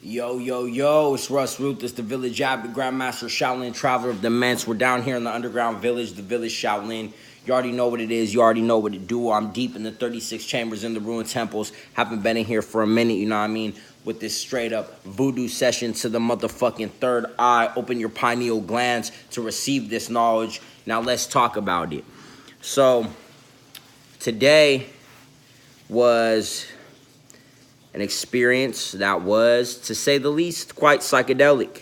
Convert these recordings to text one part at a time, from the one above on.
Yo, yo, yo, it's Russ Ruthless, the Village Abbot, Grandmaster Shaolin, Traveler of the Immense. We're down here in the underground village, the Village Shaolin. You already know what it is. You already know what it do. I'm deep in the 36 chambers in the ruined temples. Haven't been in here for a minute, you know what I mean? With this straight up voodoo session to the motherfucking third eye. Open your pineal glands to receive this knowledge. Now let's talk about it. So, today was an experience that was, to say the least, quite psychedelic.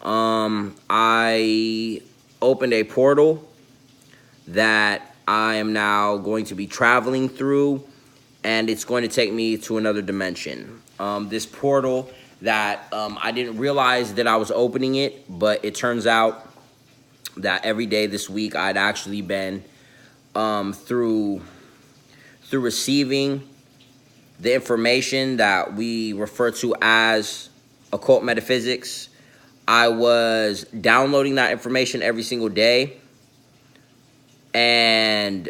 I opened a portal that I am now going to be traveling through, and it's going to take me to another dimension. This portal that I didn't realize that I was opening it, but it turns out that every day this week I'd actually been through receiving the information that we refer to as occult metaphysics. I was downloading that information every single day, and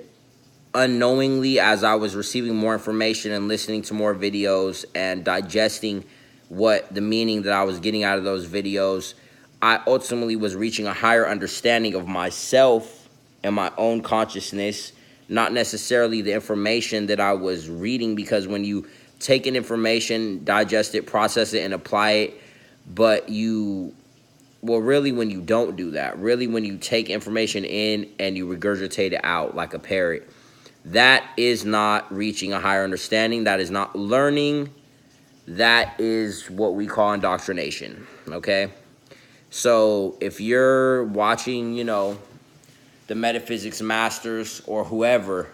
unknowingly, as I was receiving more information and listening to more videos and digesting what the meaning that I was getting out of those videos, I ultimately was reaching a higher understanding of myself and my own consciousness, not necessarily the information that I was reading, because when you take in information, digest it, process it, and apply it, but really when you don't do that, really when you take information in and you regurgitate it out like a parrot, that is not reaching a higher understanding. That is not learning. That is what we call indoctrination, okay? So if you're watching, the metaphysics masters or whoever,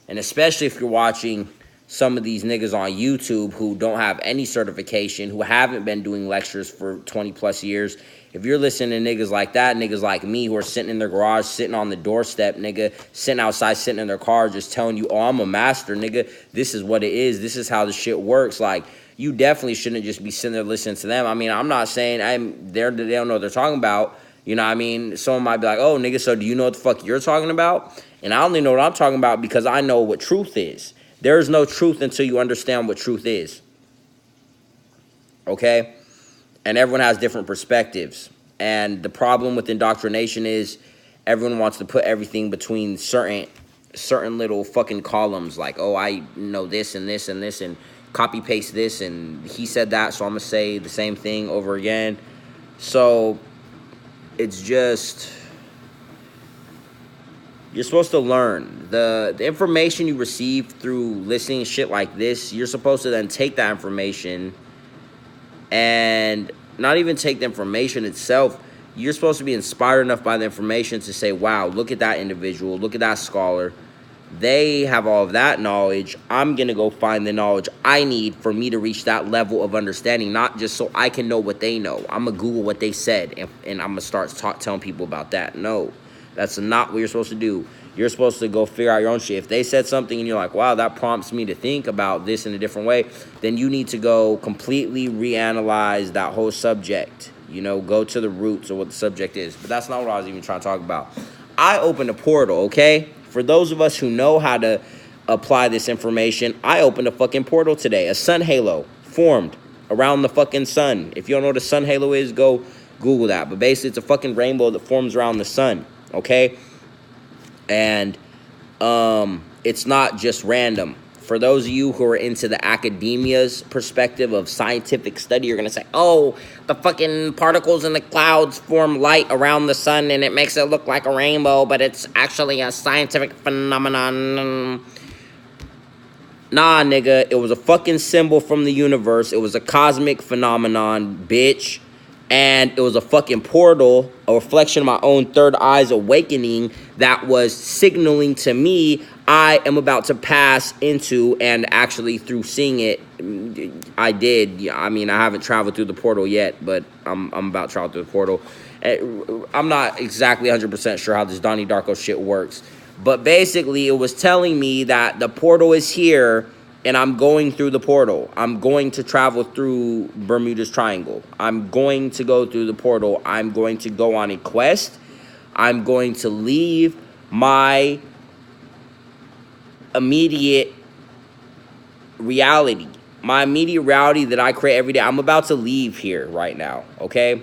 and especially if you're watching some of these niggas on YouTube who don't have any certification, who haven't been doing lectures for 20 plus years, if you're listening to niggas like that, niggas like me who are sitting in their garage, sitting on the doorstep, nigga, sitting outside, sitting in their car, just telling you, oh, I'm a master, nigga, this is what it is, this is how the shit works, like, you definitely shouldn't just be sitting there listening to them. I mean, I'm not saying they don't know what they're talking about. You know what I mean? Someone might be like, oh, nigga, so do you know what the fuck you're talking about? And I only know what I'm talking about because I know what truth is. There is no truth until you understand what truth is. Okay? And everyone has different perspectives. And the problem with indoctrination is everyone wants to put everything between certain little fucking columns. Like, oh, I know this and this and this, and copy paste this, and he said that, so I'm going to say the same thing over again. So it's just, you're supposed to learn. The information you receive through listening to shit like this, you're supposed to then take that information and not even take the information itself. You're supposed to be inspired enough by the information to say, wow, look at that individual, look at that scholar. They have all of that knowledge. I'm going to go find the knowledge I need for me to reach that level of understanding, not just so I can know what they know. I'm going to Google what they said, and I'm going to start telling people about that. No, that's not what you're supposed to do. You're supposed to go figure out your own shit. If they said something and you're like, wow, that prompts me to think about this in a different way, then you need to go completely reanalyze that whole subject. Go to the roots of what the subject is. But that's not what I was even trying to talk about. I opened a portal, okay? For those of us who know how to apply this information, I opened a fucking portal today. A sun halo formed around the fucking sun. If you don't know what a sun halo is, go Google that. But basically, it's a fucking rainbow that forms around the sun, okay? And it's not just random. For those of you who are into the academia's perspective of scientific study, you're going to say, oh, the fucking particles in the clouds form light around the sun and it makes it look like a rainbow, but it's actually a scientific phenomenon. Nah, nigga, it was a fucking symbol from the universe. It was a cosmic phenomenon, bitch. And it was a fucking portal, a reflection of my own third eye's awakening that was signaling to me I am about to pass into, and actually through seeing it, I did. I mean, I haven't traveled through the portal yet, but I'm about to travel through the portal. I'm not exactly 100% sure how this Donnie Darko shit works. But basically, it was telling me that the portal is here, and I'm going through the portal. I'm going to travel through Bermuda's Triangle. I'm going to go through the portal. I'm going to go on a quest. I'm going to leave my immediate reality. my immediate reality that I create every day. I'm about to leave here right now, okay?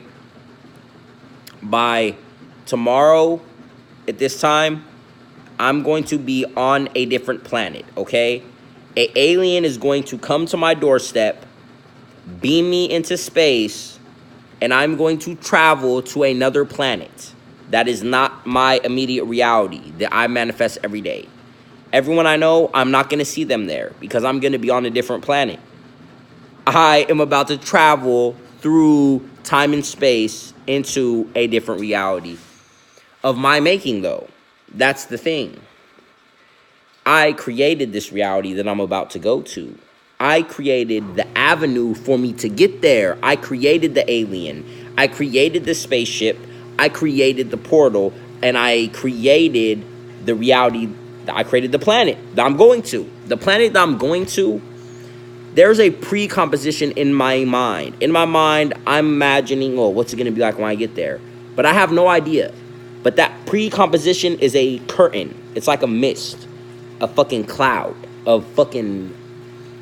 By tomorrow at this time, I'm going to be on a different planet, okay? An alien is going to come to my doorstep, beam me into space, and I'm going to travel to another planet. That is not my immediate reality that I manifest every day. Everyone I know, I'm not going to see them there because I'm going to be on a different planet. I am about to travel through time and space into a different reality of my making, though. That's the thing. I created this reality that I'm about to go to. I created the avenue for me to get there. I created the alien. I created the spaceship. I created the portal. And I created the reality. I created the planet that I'm going to. The planet that I'm going to, there's a pre-composition in my mind. In my mind, I'm imagining, oh, what's it going to be like when I get there? But I have no idea. But that pre-composition is a curtain. It's like a mist. A fucking cloud of fucking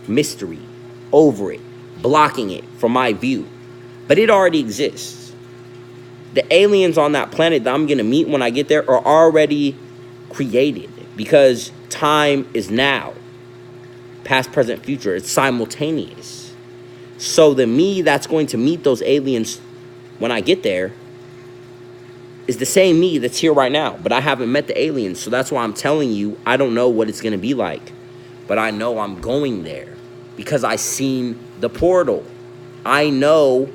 mystery over it, blocking it from my view. But it already exists. The aliens on that planet that I'm going to meet when I get there are already created because time is now. Past, present, future. It's simultaneous. So the me that's going to meet those aliens when I get there is the same me that's here right now, but I haven't met the aliens, so that's why I'm telling you I don't know what it's going to be like, but I know I'm going there because I seen the portal. I know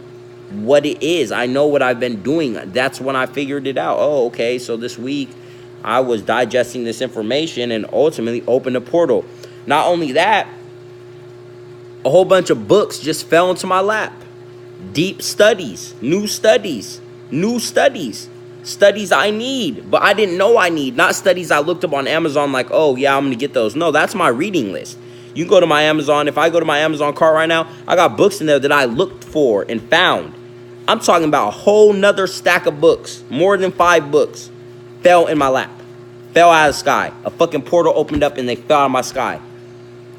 what it is. I know what I've been doing. That's when I figured it out. Oh, okay, so this week I was digesting this information and ultimately opened a portal. Not only that, a whole bunch of books just fell into my lap. Deep studies, new studies, studies I need, but I didn't know I need. Not studies I looked up on Amazon like, oh, yeah, I'm going to get those. No, that's my reading list. You can go to my Amazon. If I go to my Amazon cart right now, I got books in there that I looked for and found. I'm talking about a whole nother stack of books. More than 5 books fell in my lap. Fell out of the sky. A fucking portal opened up and they fell out of my sky.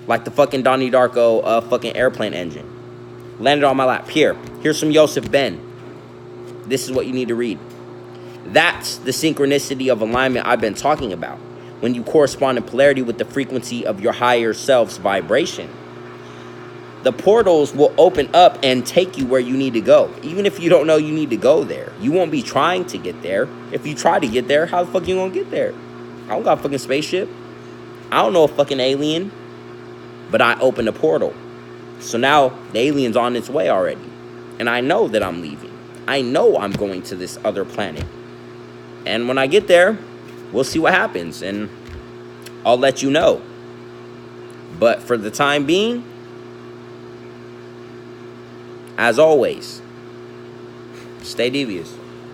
Like the fucking Donnie Darko fucking airplane engine. Landed on my lap. Here's some Yosef Ben. This is what you need to read. That's the synchronicity of alignment I've been talking about. When you correspond in polarity with the frequency of your higher self's vibration. The portals will open up and take you where you need to go. Even if you don't know you need to go there. You won't be trying to get there. If you try to get there, how the fuck you gonna get there? I don't got a fucking spaceship. I don't know a fucking alien. But I opened a portal. So now the alien's on its way already. And I know that I'm leaving. I know I'm going to this other planet. And when I get there, we'll see what happens. And I'll let you know. But for the time being, as always, stay devious.